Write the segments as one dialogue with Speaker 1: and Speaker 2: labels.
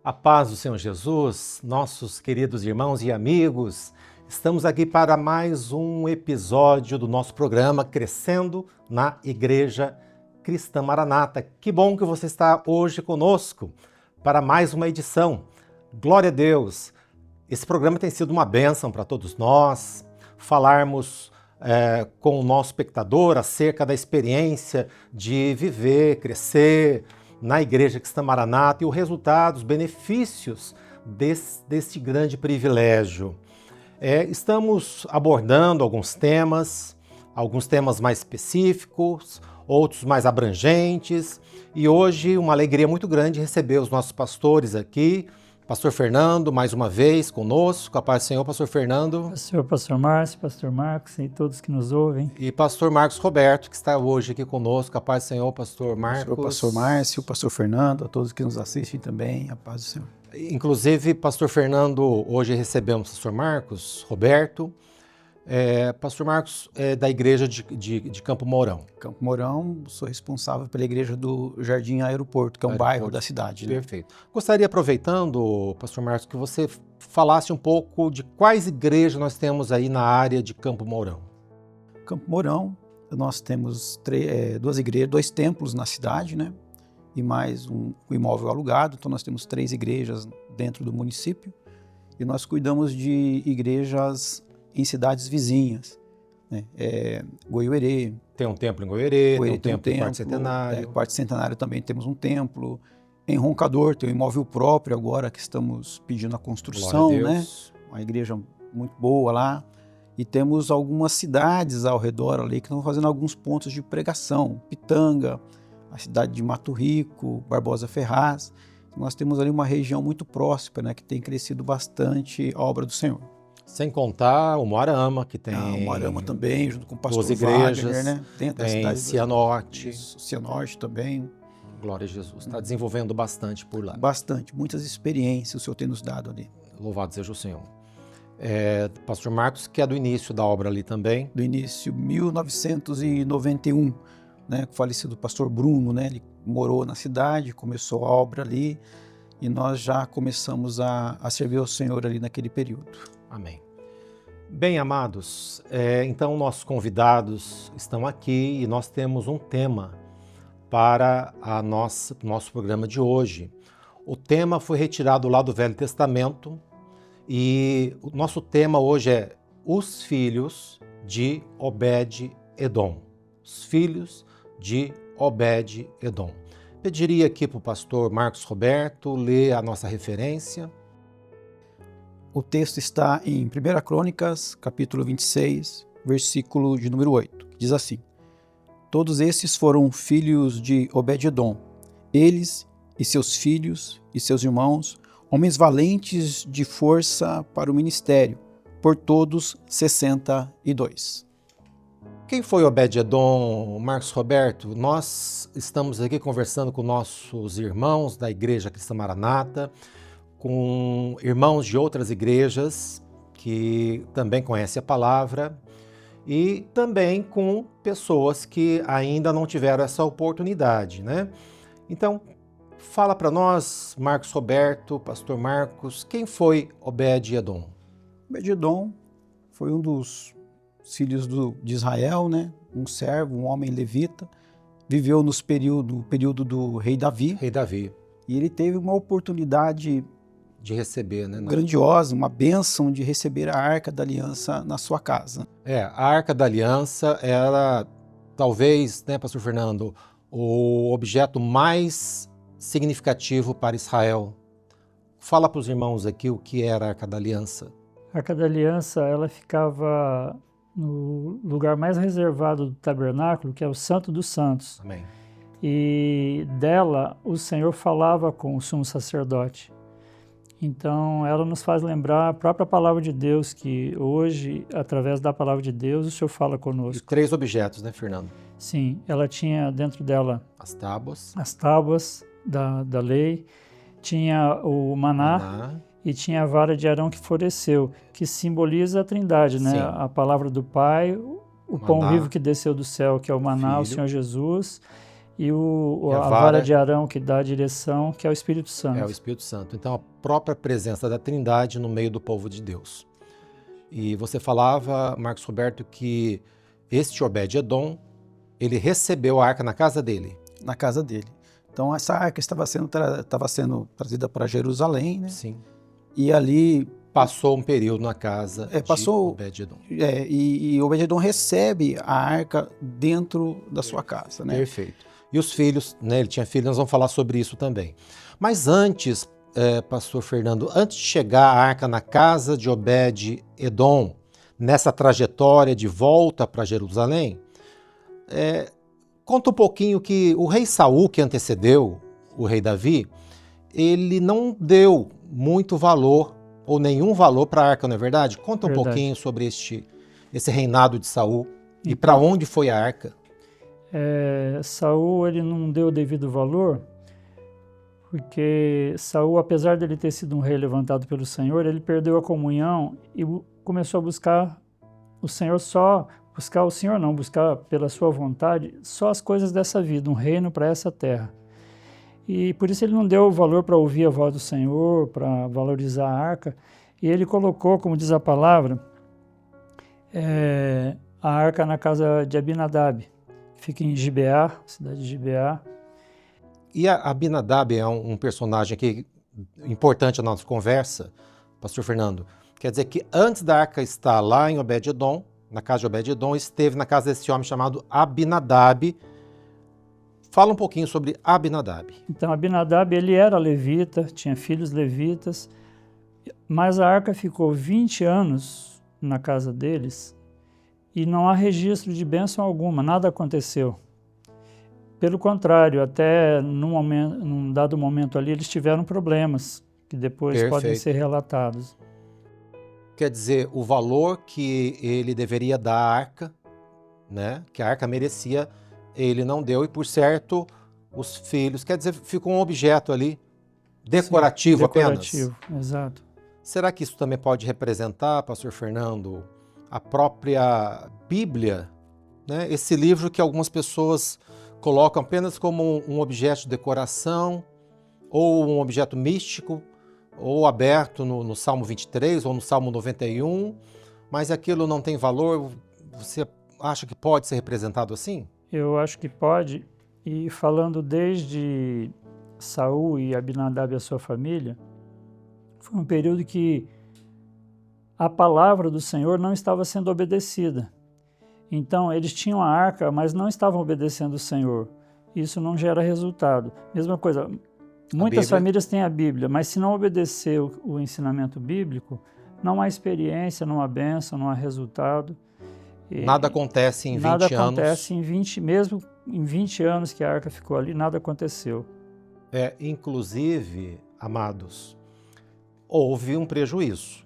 Speaker 1: A paz do Senhor Jesus, nossos queridos irmãos e amigos, estamos aqui para mais um episódio do nosso programa Crescendo na Igreja Cristã Maranata. Que bom que você está hoje conosco para mais uma edição. Glória a Deus! Esse programa tem sido uma bênção para todos nós, falarmos com o nosso espectador acerca da experiência de viver, crescer na Igreja Cristã Maranata e o resultado, os benefícios deste grande privilégio. Estamos abordando alguns temas mais específicos, outros mais abrangentes, e hoje uma alegria muito grande receber os nossos pastores aqui. Pastor Fernando, mais uma vez conosco, a paz do Senhor, Pastor Fernando.
Speaker 2: Pastor Márcio, Pastor Marcos e todos que nos ouvem.
Speaker 1: E Pastor Marcos Roberto, que está hoje aqui conosco, a paz do Senhor, Pastor Marcos.
Speaker 3: Pastor Márcio, Pastor Fernando, a todos que nos assistem também, a paz do Senhor.
Speaker 1: Inclusive, Pastor Fernando, hoje recebemos Pastor Marcos Roberto. Pastor Marcos é da igreja de Campo Mourão.
Speaker 3: Campo Mourão, sou responsável pela igreja do Jardim Aeroporto, que é um bairro da cidade. Né?
Speaker 1: Perfeito. Gostaria, aproveitando, Pastor Marcos, que você falasse um pouco de quais igrejas nós temos aí na área de Campo Mourão.
Speaker 3: Campo Mourão, nós temos duas igrejas, 2 templos na cidade, né? E mais um imóvel alugado, então nós temos 3 igrejas dentro do município e nós cuidamos de igrejas em cidades vizinhas, né? Goiuerê.
Speaker 1: Tem um templo em Goiuerê, tem um templo em Quarto Centenário.
Speaker 3: Quarto Centenário também temos um templo. Em Roncador tem um imóvel próprio agora que estamos pedindo a construção, né? Uma igreja muito boa lá. E temos algumas cidades ao redor ali que estão fazendo alguns pontos de pregação. Pitanga, a cidade de Mato Rico, Barbosa Ferraz. Nós temos ali uma região muito próspera, né? Que tem crescido bastante a obra do Senhor.
Speaker 1: Sem contar o Moarama, que tem...
Speaker 3: o Moarama também, junto com o pastor
Speaker 1: 2 igrejas,
Speaker 3: Wagner, né?
Speaker 1: Tem Cianorte.
Speaker 3: Cianorte também.
Speaker 1: Glória a Jesus. Está desenvolvendo bastante por lá.
Speaker 3: Bastante, muitas experiências o Senhor tem nos dado ali.
Speaker 1: Louvado seja o Senhor. Pastor Marcos, que é do início da obra ali também.
Speaker 3: Do início, 1991, né? Com o falecido pastor Bruno, né? Ele morou na cidade, começou a obra ali e nós já começamos a servir ao Senhor ali naquele período.
Speaker 1: Amém. Bem, amados, então nossos convidados estão aqui e nós temos um tema para nosso programa de hoje. O tema foi retirado lá do Velho Testamento e o nosso tema hoje é os filhos de Obed-Edom. Os filhos de Obed-Edom. Pediria aqui para o pastor Marcos Roberto ler a nossa referência.
Speaker 3: O texto está em 1 Crônicas, capítulo 26, versículo de número 8, que diz assim: Todos estes foram filhos de Obed-Edom, eles e seus filhos e seus irmãos, homens valentes de força para o ministério, por todos 62.
Speaker 1: Quem foi Obed-Edom, Marcos Roberto? Nós estamos aqui conversando com nossos irmãos da Igreja Cristã Maranata, com irmãos de outras igrejas que também conhecem a palavra e também com pessoas que ainda não tiveram essa oportunidade, né? Então, fala para nós, Marcos Roberto, pastor Marcos, quem foi Obed-Edom?
Speaker 3: Obed-Edom foi um dos filhos de Israel, né? Um servo, um homem levita, viveu no período do rei Davi. E ele teve uma oportunidade
Speaker 1: de receber, né?
Speaker 3: Grandiosa, uma bênção de receber a Arca da Aliança na sua casa.
Speaker 1: A Arca da Aliança era, talvez, né, pastor Fernando, o objeto mais significativo para Israel. Fala para os irmãos aqui o que era a Arca da Aliança.
Speaker 2: A Arca da Aliança, ela ficava no lugar mais reservado do tabernáculo, que é o Santo dos Santos.
Speaker 1: Amém.
Speaker 2: E dela, o Senhor falava com o sumo sacerdote. Então, ela nos faz lembrar a própria palavra de Deus, que hoje, através da palavra de Deus, o Senhor fala conosco.
Speaker 1: E 3 objetos, né, Fernando?
Speaker 2: Sim, ela tinha dentro dela
Speaker 1: as tábuas
Speaker 2: da lei, tinha o maná e tinha a vara de Arão que floresceu, que simboliza a Trindade, né?
Speaker 1: Sim.
Speaker 2: A palavra do Pai, o pão
Speaker 1: Maná,
Speaker 2: vivo que desceu do céu, que é o maná, o
Speaker 1: Filho.
Speaker 2: Senhor Jesus, e
Speaker 1: E
Speaker 2: a vara de Arão que dá a direção, que é o Espírito Santo.
Speaker 1: É o Espírito Santo. Então, a própria presença da Trindade no meio do povo de Deus. E você falava, Marcos Roberto, que este Obed-Edom, ele recebeu a arca na casa dele.
Speaker 3: Na casa dele. Então, essa arca estava sendo trazida para Jerusalém, né?
Speaker 1: Sim.
Speaker 3: E ali...
Speaker 1: Passou um período na casa de Obed-Edom.
Speaker 3: E Obed-Edom recebe a arca dentro da sua casa, né?
Speaker 1: Perfeito. E os filhos, né? Ele tinha filhos, nós vamos falar sobre isso também. Mas antes, pastor Fernando, antes de chegar a arca na casa de Obed-Edom, nessa trajetória de volta para Jerusalém, conta um pouquinho que o rei Saul, que antecedeu o rei Davi, ele não deu muito valor ou nenhum valor para a arca, não é verdade? Conta um pouquinho sobre esse reinado de Saul e para onde foi a arca.
Speaker 2: Saul, ele não deu o devido valor, porque Saul, apesar de ele ter sido um rei levantado pelo Senhor, ele perdeu a comunhão e começou a buscar o Senhor buscar pela sua vontade só as coisas dessa vida, um reino para essa terra. E por isso ele não deu valor para ouvir a voz do Senhor, para valorizar a arca, e ele colocou, como diz a palavra, a arca na casa de Abinadab, que fica em Gibeá, cidade de Gibeá.
Speaker 1: E a Abinadab é um personagem aqui importante na nossa conversa, pastor Fernando. Quer dizer que antes da arca estar lá em Obed-Edom, na casa de Obed-Edom, esteve na casa desse homem chamado Abinadab. Fala um pouquinho sobre Abinadab.
Speaker 2: Então, Abinadab, ele era levita, tinha filhos levitas, mas a arca ficou 20 anos na casa deles e não há registro de bênção alguma, nada aconteceu. Pelo contrário, até num dado momento ali, eles tiveram problemas, que depois podem ser relatados.
Speaker 1: Quer dizer, o valor que ele deveria dar à arca, né, que a arca merecia, ele não deu, e por certo, os filhos, quer dizer, ficou um objeto ali, decorativo apenas.
Speaker 2: Decorativo, exato.
Speaker 1: Será que isso também pode representar, pastor Fernando, a própria Bíblia, né? Esse livro que algumas pessoas colocam apenas como um objeto de decoração, ou um objeto místico, ou aberto no Salmo 23 ou no Salmo 91, mas aquilo não tem valor. Você acha que pode ser representado assim?
Speaker 2: Eu acho que pode, e falando desde Saul e Abinadab e a sua família, foi um período que a palavra do Senhor não estava sendo obedecida. Então, eles tinham a arca, mas não estavam obedecendo o Senhor. Isso não gera resultado. Mesma coisa, muitas famílias têm a Bíblia, mas se não obedecer o ensinamento bíblico, não há experiência, não há bênção, não há resultado.
Speaker 1: Nada acontece em 20 anos.
Speaker 2: Nada acontece mesmo em 20 anos que a arca ficou ali, nada aconteceu.
Speaker 1: Inclusive, amados, houve um prejuízo,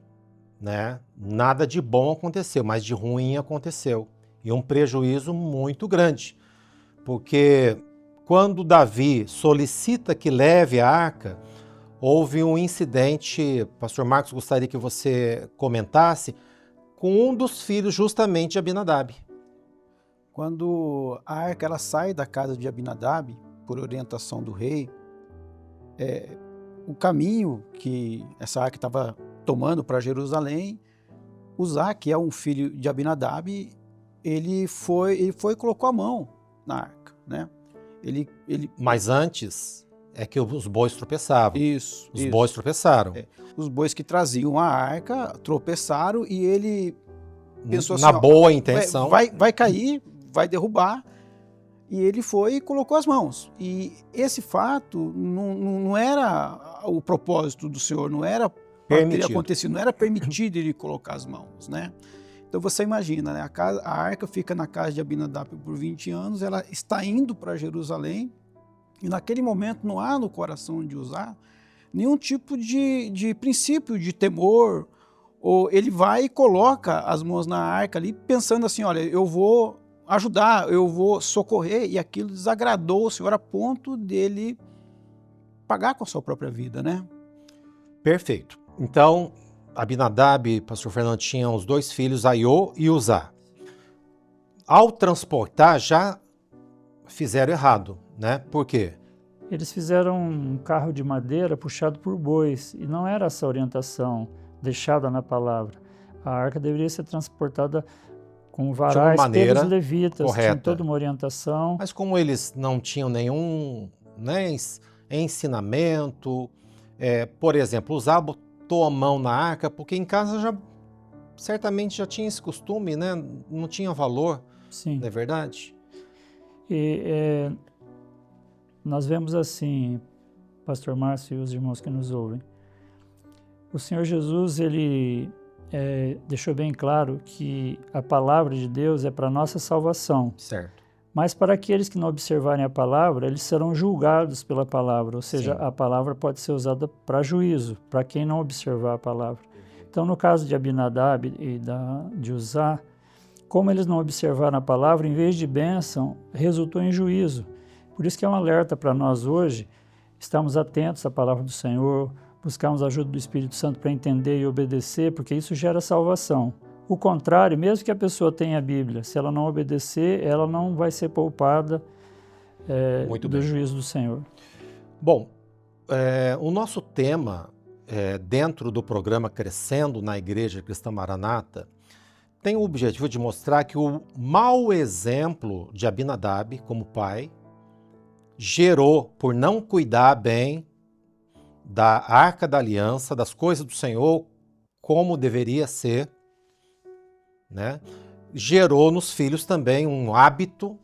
Speaker 1: né? Nada de bom aconteceu, mas de ruim aconteceu. E um prejuízo muito grande, porque quando Davi solicita que leve a arca, houve um incidente, pastor Marcos, gostaria que você comentasse, com um dos filhos justamente de Abinadab.
Speaker 3: Quando a arca ela sai da casa de Abinadab, por orientação do rei, o caminho que essa arca estava tomando para Jerusalém, Uzá, que é um filho de Abinadab, ele foi e colocou a mão na arca, né?
Speaker 1: Mas antes é que os bois tropeçavam.
Speaker 3: Isso.
Speaker 1: Bois tropeçaram.
Speaker 3: Os bois que traziam a arca tropeçaram e ele pensou assim,
Speaker 1: na boa intenção,
Speaker 3: vai cair, vai derrubar, e ele foi e colocou as mãos. E esse fato não era o propósito do Senhor, não era para ter acontecido, não era permitido ele colocar as mãos, né? Então você imagina, né? A arca fica na casa de Abinadab por 20 anos, ela está indo para Jerusalém, e naquele momento não há no coração de Uzá nenhum tipo de princípio de temor, ou ele vai e coloca as mãos na arca ali, pensando assim, olha, eu vou ajudar, eu vou socorrer, e aquilo desagradou o Senhor a ponto dele pagar com a sua própria vida, né?
Speaker 1: Perfeito. Então, Abinadab, pastor Fernando, tinham os 2 filhos, Aiô e Uzá. Ao transportar, já fizeram errado, né? Por quê?
Speaker 2: Eles fizeram um carro de madeira puxado por bois, e não era essa orientação deixada na palavra. A arca deveria ser transportada com varais pelos levitas, tinha toda uma orientação.
Speaker 1: Mas como eles não tinham nenhum, né, ensinamento, por exemplo, Uzá botou a mão na arca, porque em casa certamente já tinha esse costume, né? Não tinha valor,
Speaker 2: Sim.
Speaker 1: Não é verdade?
Speaker 2: E nós vemos assim, pastor Márcio e os irmãos que nos ouvem, o Senhor Jesus, ele deixou bem claro que a palavra de Deus é para nossa salvação.
Speaker 1: Certo.
Speaker 2: Mas para aqueles que não observarem a palavra, eles serão julgados pela palavra, ou seja,
Speaker 1: Sim.
Speaker 2: A palavra pode ser usada para juízo, para quem não observar a palavra. Então, no caso de Abinadab e de Uzá, como eles não observaram a palavra, em vez de bênção, resultou em juízo. Por isso que é um alerta para nós hoje, estarmos atentos à palavra do Senhor, buscarmos a ajuda do Espírito Santo para entender e obedecer, porque isso gera salvação. O contrário, mesmo que a pessoa tenha a Bíblia, se ela não obedecer, ela não vai ser poupada do juízo do Senhor.
Speaker 1: Bom, o nosso tema, dentro do programa Crescendo na Igreja Cristã Maranata, tem o objetivo de mostrar que o mau exemplo de Abinadab como pai gerou, por não cuidar bem da Arca da Aliança, das coisas do Senhor, como deveria ser, né? Gerou nos filhos também um hábito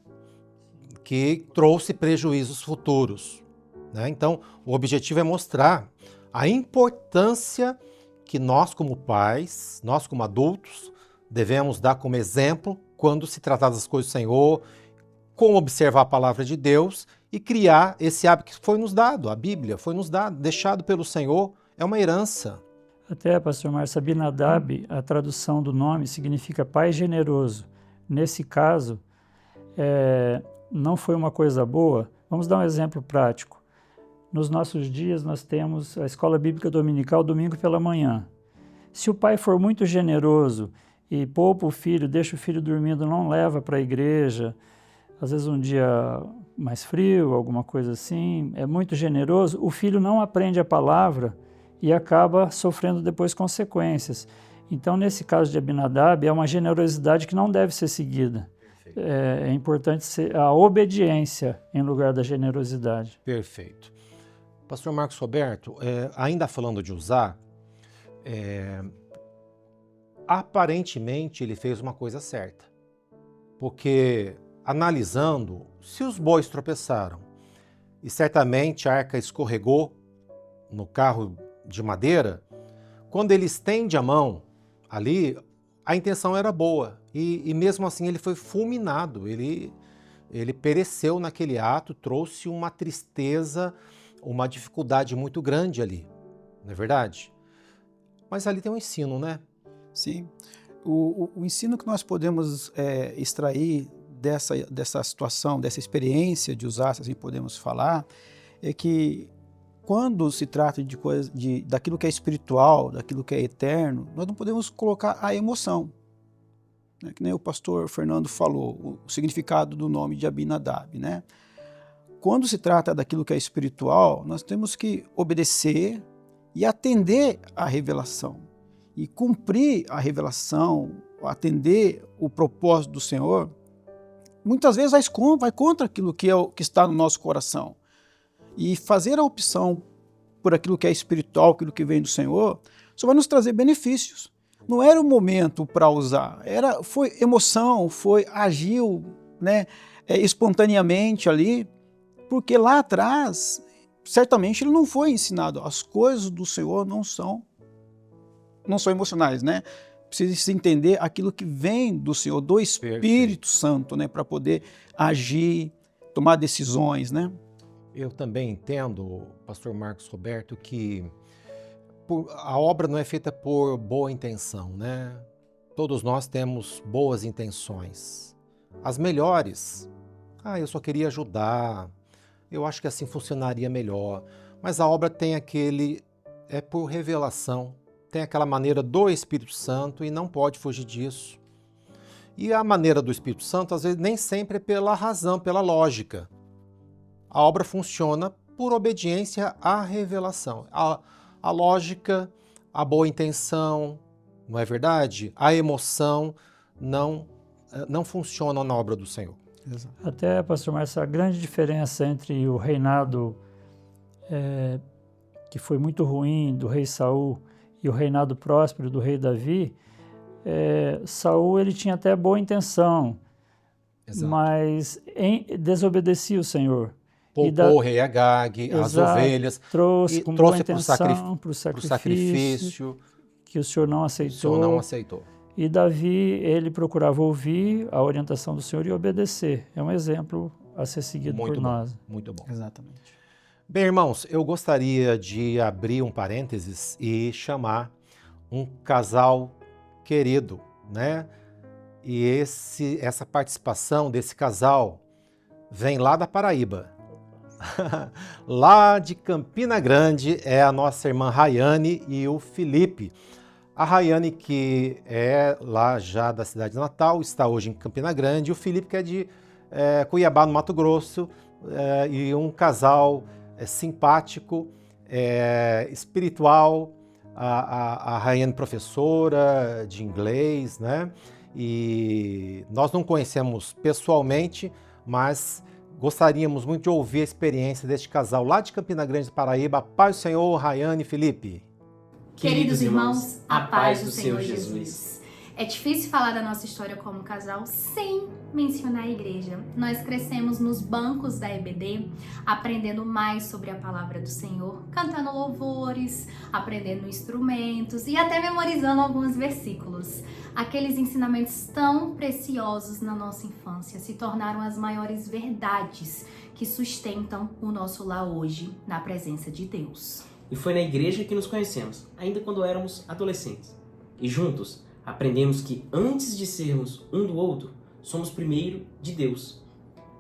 Speaker 1: que trouxe prejuízos futuros, né? Então, o objetivo é mostrar a importância que nós, como pais, nós, como adultos, devemos dar como exemplo quando se tratar das coisas do Senhor, como observar a palavra de Deus e criar esse hábito que foi nos dado. A Bíblia foi nos dado, deixado pelo Senhor, é uma herança.
Speaker 2: Até, pastor Márcio, Abinadab, a tradução do nome significa pai generoso. Nesse caso, não foi uma coisa boa. Vamos dar um exemplo prático. Nos nossos dias, nós temos a escola bíblica dominical domingo pela manhã. Se o pai for muito generoso e poupa o filho, deixa o filho dormindo, não leva para a igreja, às vezes um dia mais frio, alguma coisa assim, é muito generoso, o filho não aprende a palavra e acaba sofrendo depois consequências. Então, nesse caso de Abinadab, é uma generosidade que não deve ser seguida. É importante ser a obediência em lugar da generosidade.
Speaker 1: Perfeito. Pastor Marcos Roberto, ainda falando de Uzá, aparentemente ele fez uma coisa certa, porque analisando, se os bois tropeçaram e certamente a arca escorregou no carro de madeira, quando ele estende a mão ali, a intenção era boa e mesmo assim ele foi fulminado, ele pereceu naquele ato, trouxe uma tristeza, uma dificuldade muito grande ali, não é verdade? Mas ali tem um ensino, né?
Speaker 3: Sim. O ensino que nós podemos extrair dessa situação, dessa experiência de Uzá, se assim podemos falar, é que quando se trata daquilo que é espiritual, daquilo que é eterno, nós não podemos colocar a emoção. Né? Que nem o pastor Fernando falou, o significado do nome de Abinadab, né? Quando se trata daquilo que é espiritual, nós temos que obedecer e atender à revelação. E cumprir a revelação, atender o propósito do Senhor, muitas vezes vai contra aquilo que está no nosso coração. E fazer a opção por aquilo que é espiritual, aquilo que vem do Senhor, só vai nos trazer benefícios. Não era o momento para usar, foi emoção, agiu, né, espontaneamente ali, porque lá atrás, certamente ele não foi ensinado. As coisas do Senhor não são emocionais, né? Precisa se entender aquilo que vem do Senhor, do Espírito Santo, né, para poder agir, tomar decisões, né?
Speaker 1: Eu também entendo, pastor Marcos Roberto, que a obra não é feita por boa intenção, né? Todos nós temos boas intenções. As melhores. Eu só queria ajudar. Eu acho que assim funcionaria melhor. Mas a obra tem é por revelação. tem aquela maneira do Espírito Santo e não pode fugir disso. E a maneira do Espírito Santo, às vezes, nem sempre é pela razão, pela lógica. A obra funciona por obediência à revelação. A lógica, a boa intenção, não é verdade? A emoção não funcionam na obra do Senhor.
Speaker 3: Exato.
Speaker 2: Até, pastor Márcio, a grande diferença entre o reinado que foi muito ruim do rei Saul e o reinado próspero do rei Davi, Saul ele tinha até boa intenção,
Speaker 1: Exato.
Speaker 2: mas desobedecia o Senhor.
Speaker 1: Poupou o rei Agag, as ovelhas,
Speaker 2: trouxe com boa intenção
Speaker 1: para o
Speaker 2: sacrifício que o Senhor não aceitou.
Speaker 1: O Senhor não aceitou.
Speaker 2: E Davi, ele procurava ouvir a orientação do Senhor e obedecer. É um exemplo a ser seguido por nós.
Speaker 1: Muito bom.
Speaker 3: Exatamente.
Speaker 1: Bem, irmãos, eu gostaria de abrir um parênteses e chamar um casal querido, né? E essa participação desse casal vem lá da Paraíba. Lá de Campina Grande é a nossa irmã Rayane e o Felipe. A Rayane, que é lá já da cidade de Natal, está hoje em Campina Grande, e o Felipe, que é de Cuiabá, no Mato Grosso, e um casal simpático, espiritual, a Rayane professora de inglês, né? E nós não conhecemos pessoalmente, mas gostaríamos muito de ouvir a experiência deste casal lá de Campina Grande, Paraíba. Paz do Senhor, Rayane e Felipe.
Speaker 4: Queridos irmãos, a paz do Senhor Jesus. É difícil falar da nossa história como casal sem mencionar a igreja. Nós crescemos nos bancos da EBD, aprendendo mais sobre a palavra do Senhor, cantando louvores, aprendendo instrumentos e até memorizando alguns versículos. Aqueles ensinamentos tão preciosos na nossa infância se tornaram as maiores verdades que sustentam o nosso lar hoje na presença de Deus.
Speaker 5: E foi na igreja que nos conhecemos, ainda quando éramos adolescentes. E juntos aprendemos que antes de sermos um do outro, somos primeiro de Deus.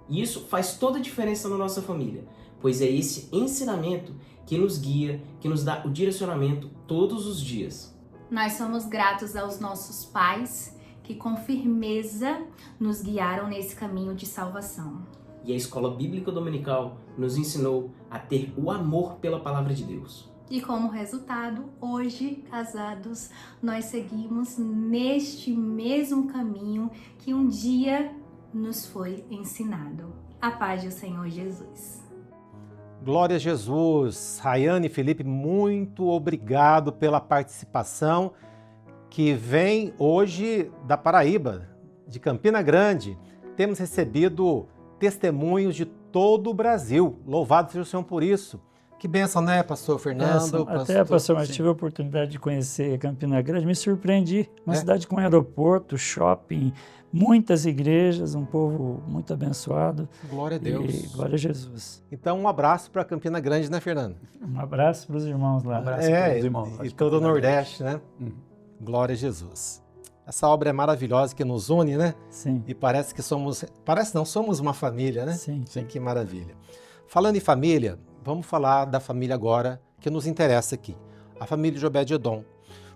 Speaker 5: E isso faz toda a diferença na nossa família, pois é esse ensinamento que nos guia, que nos dá o direcionamento todos os dias.
Speaker 4: Nós somos gratos aos nossos pais que com firmeza nos guiaram nesse caminho de salvação.
Speaker 5: E a Escola Bíblica Dominical nos ensinou a ter o amor pela Palavra de Deus.
Speaker 4: E como resultado, hoje, casados, nós seguimos neste mesmo caminho que um dia nos foi ensinado. A paz do Senhor Jesus.
Speaker 1: Glória a Jesus. Rayane e Felipe, muito obrigado pela participação que vem hoje da Paraíba, de Campina Grande. Temos recebido testemunhos de todo o Brasil. Louvado seja o Senhor por isso. Que bênção, né, pastor Fernando?
Speaker 2: Até, pastor, mas tive a oportunidade de conhecer Campina Grande, me surpreendi. Uma cidade com aeroporto, shopping, muitas igrejas, um povo muito abençoado.
Speaker 1: Glória a Deus.
Speaker 2: E glória a Jesus.
Speaker 1: Então, um abraço para Campina Grande, né, Fernando?
Speaker 2: Um abraço para os irmãos lá.
Speaker 3: Um abraço para os irmãos.
Speaker 1: E todo o Nordeste, né? Glória a Jesus. Essa obra é maravilhosa que nos une, né?
Speaker 2: Sim.
Speaker 1: E parece que somos uma família, né?
Speaker 2: Sim.
Speaker 1: Que maravilha. Falando em família, vamos falar da família agora que nos interessa aqui. A família de Obed-Edom.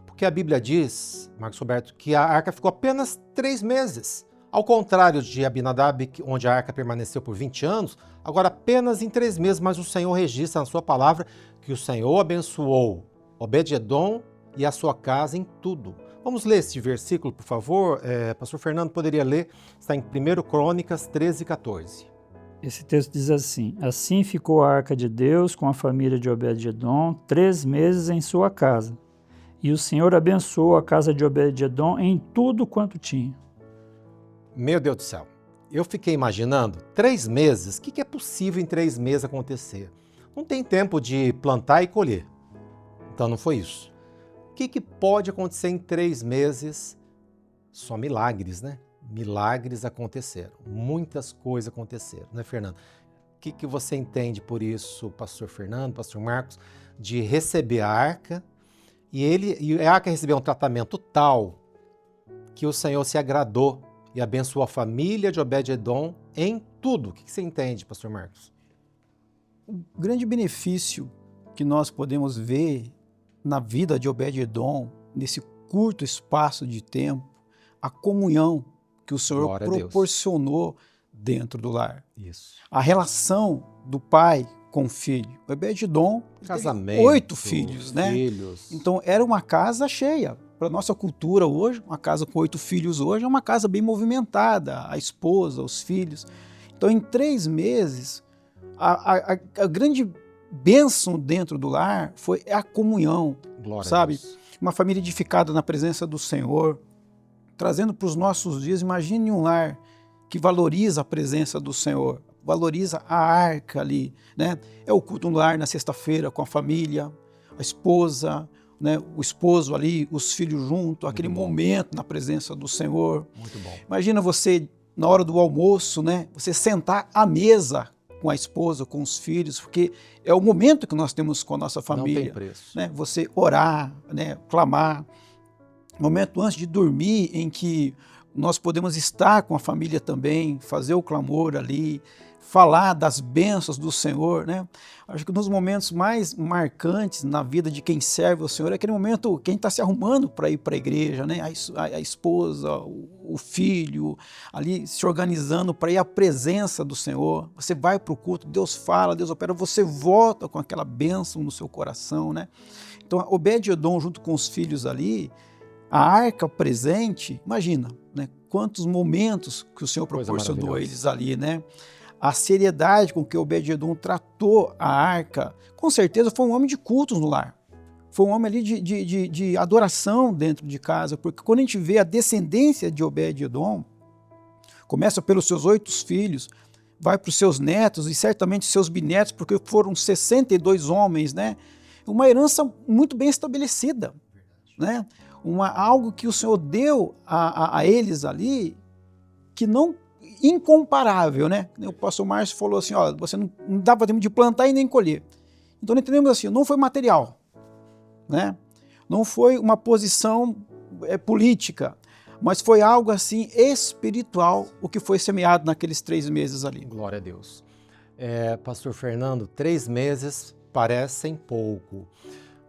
Speaker 1: Porque a Bíblia diz, Marcos Roberto, que a arca ficou apenas 3 meses. Ao contrário de Abinadab, onde a arca permaneceu por 20 anos, agora apenas em 3 meses, mas o Senhor registra na sua palavra que o Senhor abençoou Obed-Edom e a sua casa em tudo. Vamos ler esse versículo, por favor? Pastor Fernando poderia ler, está em 1 Crônicas 13, 14.
Speaker 2: Esse texto diz assim: assim ficou a arca de Deus com a família de Obed-Edom 3 meses em sua casa. E o Senhor abençoou a casa de Obed-Edom em tudo quanto tinha.
Speaker 1: Meu Deus do céu, eu fiquei imaginando, 3 meses, o que é possível em 3 meses acontecer? Não tem tempo de plantar e colher. Então não foi isso. O que pode acontecer em 3 meses? Só milagres, né? Milagres aconteceram. Muitas coisas aconteceram, né, Fernando? O que você entende por isso, pastor Fernando, pastor Marcos, de receber a arca e a arca recebeu um tratamento tal que o Senhor se agradou e abençoou a família de Obed-Edom em tudo. O que você entende, pastor Marcos?
Speaker 3: O grande benefício que nós podemos ver na vida de Obed-edom, nesse curto espaço de tempo, a comunhão que o Senhor proporcionou dentro do lar.
Speaker 1: Isso.
Speaker 3: A relação do pai com o filho. Obed-edom teve 8 filhos, né? Então era uma casa cheia. Para a nossa cultura hoje, uma casa com 8 filhos hoje é uma casa bem movimentada, a esposa, os filhos. Então em 3 meses, a grande bênção dentro do lar foi a comunhão, sabe? Uma família edificada na presença do Senhor, trazendo para os nossos dias. Imagine um lar que valoriza a presença do Senhor, valoriza a arca ali, né? É o culto no lar na sexta-feira com a família, a esposa, né? O esposo ali, os filhos junto, aquele momento na presença do Senhor.
Speaker 1: Muito bom.
Speaker 3: Imagina você, na hora do almoço, né? Você sentar à mesa com a esposa, com os filhos, porque é o momento que nós temos com a nossa família.
Speaker 1: Não tem preço.
Speaker 3: Né? Você orar, né? Clamar. Momento antes de dormir em que nós podemos estar com a família também, fazer o clamor ali, falar das bênçãos do Senhor, né? Acho que nos momentos mais marcantes na vida de quem serve o Senhor é aquele momento quem está se arrumando para ir para a igreja, né? A esposa, o filho, ali se organizando para ir à presença do Senhor. Você vai para o culto, Deus fala, Deus opera, você volta com aquela bênção no seu coração, né? Então, Obed-edom junto com os filhos ali, a arca presente, imagina, né? Quantos momentos que o Senhor proporcionou a eles ali, né? A seriedade com que Obed-edom tratou a arca, com certeza foi um homem de cultos no lar. Foi um homem ali de adoração dentro de casa, porque quando a gente vê a descendência de Obed-edom, começa pelos seus 8 filhos, vai para os seus netos e certamente seus bisnetos, porque foram 62 homens, né? Uma herança muito bem estabelecida, né? Algo que o Senhor deu a eles ali, que não incomparável, né? O pastor Márcio falou assim, ó, você não dá para tempo de plantar e nem colher. Então entendemos assim, não foi material, né? Não foi uma posição política, mas foi algo assim espiritual o que foi semeado naqueles 3 meses ali.
Speaker 1: Glória a Deus. Pastor Fernando, 3 meses parecem pouco,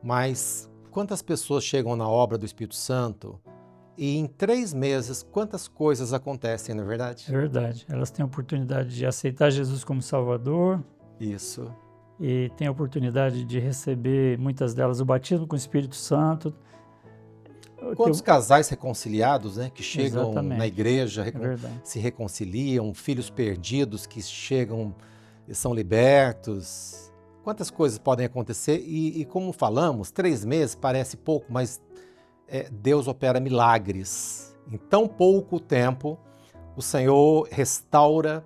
Speaker 1: mas quantas pessoas chegam na obra do Espírito Santo e em 3 meses quantas coisas acontecem, não é verdade?
Speaker 2: É verdade. Elas têm a oportunidade de aceitar Jesus como Salvador.
Speaker 1: Isso.
Speaker 2: E têm a oportunidade de receber, muitas delas, o batismo com o Espírito Santo.
Speaker 1: Quantos casais reconciliados, né, que chegam
Speaker 2: Exatamente.
Speaker 1: na igreja,
Speaker 2: Verdade.
Speaker 1: se reconciliam, filhos perdidos que chegam e são libertos. Quantas coisas podem acontecer e como falamos, 3 meses parece pouco, mas Deus opera milagres. Em tão pouco tempo, o Senhor restaura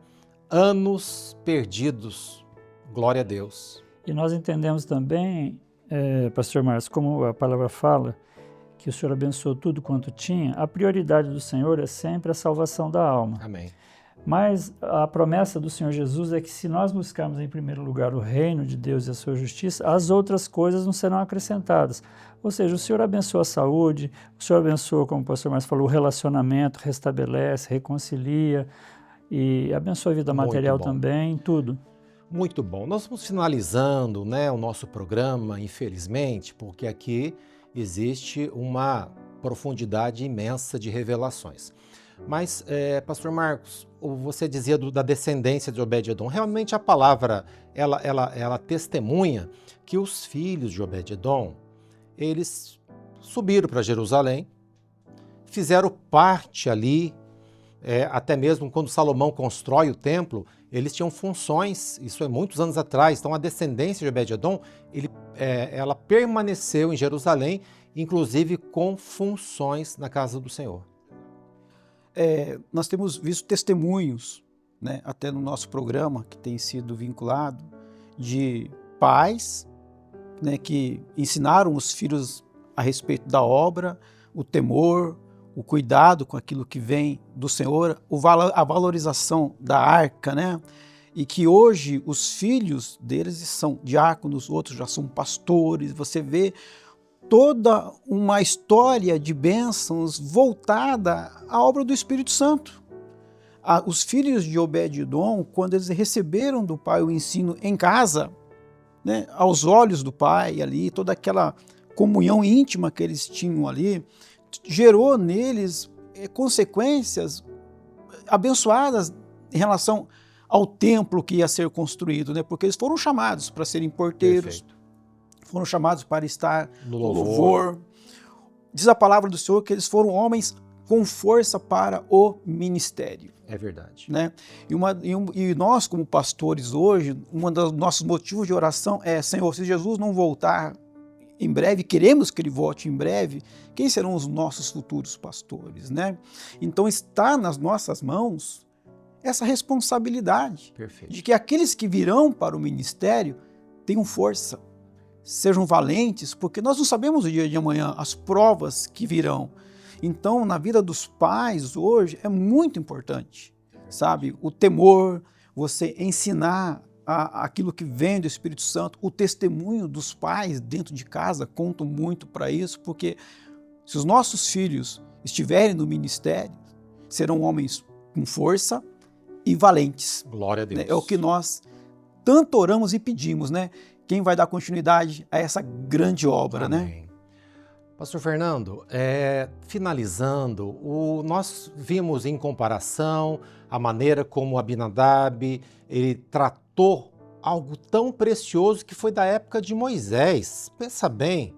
Speaker 1: anos perdidos. Glória a Deus.
Speaker 2: E nós entendemos também, pastor Márcio, como a palavra fala, que o Senhor abençoou tudo quanto tinha, a prioridade do Senhor é sempre a salvação da alma.
Speaker 1: Amém.
Speaker 2: Mas a promessa do Senhor Jesus é que se nós buscarmos em primeiro lugar o reino de Deus e a sua justiça, as outras coisas não serão acrescentadas. Ou seja, o Senhor abençoa a saúde, o Senhor abençoa, como o pastor Márcio falou, o relacionamento, restabelece, reconcilia e abençoa a vida material também, tudo.
Speaker 1: Muito bom. Nós vamos finalizando, né, o nosso programa, infelizmente, porque aqui existe uma profundidade imensa de revelações. Mas, pastor Marcos, você dizia da descendência de Obed-edom. Realmente a palavra, ela testemunha que os filhos de Obed-edom, eles subiram para Jerusalém, fizeram parte ali, até mesmo quando Salomão constrói o templo, eles tinham funções, isso é muitos anos atrás. Então a descendência de Obed-edom, ela permaneceu em Jerusalém, inclusive com funções na casa do Senhor.
Speaker 3: Nós temos visto testemunhos, né, até no nosso programa, que tem sido vinculado, de pais, né, que ensinaram os filhos a respeito da obra, o temor, o cuidado com aquilo que vem do Senhor, a valorização da arca, né? E que hoje os filhos deles são diáconos, outros já são pastores. Você vê toda uma história de bênçãos voltada à obra do Espírito Santo. Os filhos de Obed-edom, quando eles receberam do pai o ensino em casa, né, aos olhos do pai ali, toda aquela comunhão íntima que eles tinham ali, gerou neles consequências abençoadas em relação ao templo que ia ser construído, né? Porque eles foram chamados para serem porteiros,
Speaker 1: Perfeito.
Speaker 3: foram chamados para estar
Speaker 1: No
Speaker 3: no
Speaker 1: louvor.
Speaker 3: louvor. Diz a palavra do Senhor que eles foram homens com força para o ministério.
Speaker 1: É verdade.
Speaker 3: Né? E nós, como pastores hoje, um dos nossos motivos de oração é: Senhor, se Jesus não voltar em breve, queremos que ele volte em breve, quem serão os nossos futuros pastores? Né? Então está nas nossas mãos essa responsabilidade
Speaker 1: Perfeito.
Speaker 3: de que aqueles que virão para o ministério tenham força, sejam valentes, porque nós não sabemos o dia de amanhã, as provas que virão. Então, na vida dos pais hoje é muito importante, sabe? O temor, você ensinar aquilo que vem do Espírito Santo, o testemunho dos pais dentro de casa conta muito para isso, porque se os nossos filhos estiverem no ministério, serão homens com força e valentes.
Speaker 1: Glória a Deus.
Speaker 3: Né? É o que nós tanto oramos e pedimos, né? Quem vai dar continuidade a essa grande obra,
Speaker 1: Amém.
Speaker 3: né?
Speaker 1: Pastor Fernando, finalizando, nós vimos em comparação a maneira como Abinadab ele tratou algo tão precioso que foi da época de Moisés. Pensa bem,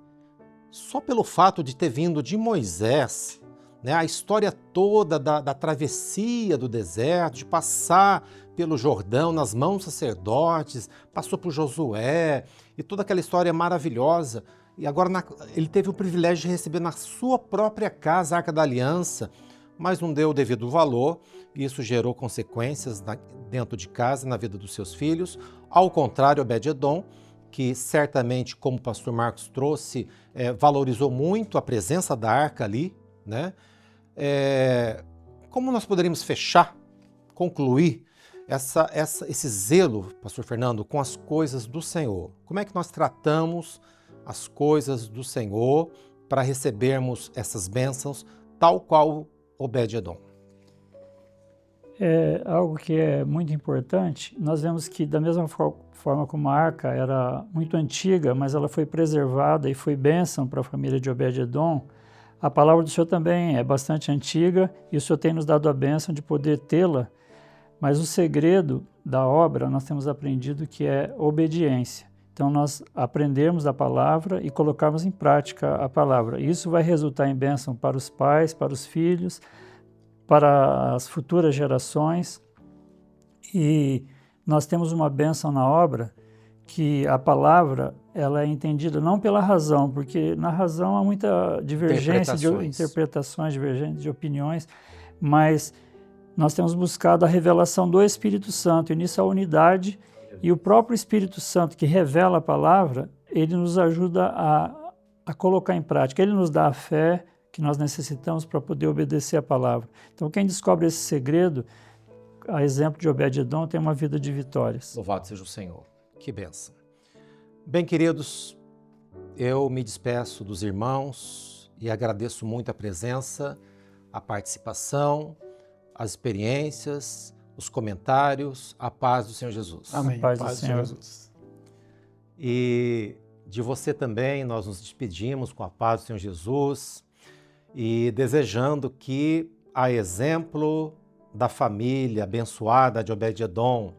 Speaker 1: só pelo fato de ter vindo de Moisés, né, a história toda da travessia do deserto, de passar pelo Jordão nas mãos dos sacerdotes, passou por Josué e toda aquela história maravilhosa. E agora ele teve o privilégio de receber na sua própria casa a Arca da Aliança, mas não deu o devido valor, e isso gerou consequências dentro de casa, na vida dos seus filhos. Ao contrário, Obed-Edom, que certamente, como o pastor Marcos trouxe, valorizou muito a presença da arca ali, né? Como nós poderíamos concluir esse zelo, pastor Fernando, com as coisas do Senhor? Como é que nós tratamos as coisas do Senhor para recebermos essas bênçãos, tal qual Obed-Edom?
Speaker 2: É algo que é muito importante. Nós vemos que, da mesma forma como a arca era muito antiga, mas ela foi preservada e foi bênção para a família de Obed-Edom, a palavra do Senhor também é bastante antiga e o Senhor tem nos dado a bênção de poder tê-la, mas o segredo da obra nós temos aprendido que é obediência. Então, nós aprendermos a palavra e colocarmos em prática a palavra. Isso vai resultar em bênção para os pais, para os filhos, para as futuras gerações. E nós temos uma bênção na obra que a palavra ela é entendida não pela razão, porque na razão há muita divergência de interpretações, divergência de opiniões, mas nós temos buscado a revelação do Espírito Santo, e nisso a unidade. E o próprio Espírito Santo, que revela a palavra, ele nos ajuda a colocar em prática. Ele nos dá a fé que nós necessitamos para poder obedecer a palavra. Então, quem descobre esse segredo, a exemplo de Obed-Edom, tem uma vida de vitórias.
Speaker 1: Louvado seja o Senhor. Que bênção. Bem, queridos, eu me despeço dos irmãos e agradeço muito a presença, a participação, as experiências, os comentários, a paz do Senhor Jesus.
Speaker 3: Amém.
Speaker 2: A paz do Senhor
Speaker 3: Jesus.
Speaker 1: E de você também, nós nos despedimos com a paz do Senhor Jesus e desejando que, a exemplo da família abençoada de Obed-Edom,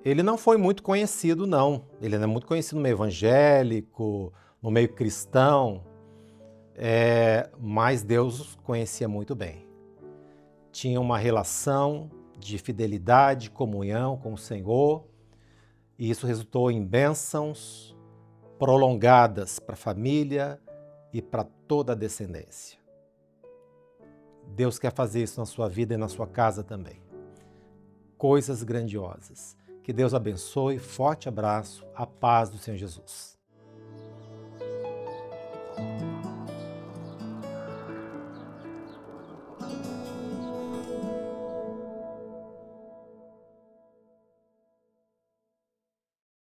Speaker 1: ele não foi muito conhecido, não. Ele não é muito conhecido no meio evangélico, no meio cristão, mas Deus os conhecia muito bem. Tinha uma relação de fidelidade, comunhão com o Senhor, e isso resultou em bênçãos prolongadas para a família e para toda a descendência. Deus quer fazer isso na sua vida e na sua casa também. Coisas grandiosas. Que Deus abençoe, forte abraço, a paz do Senhor Jesus.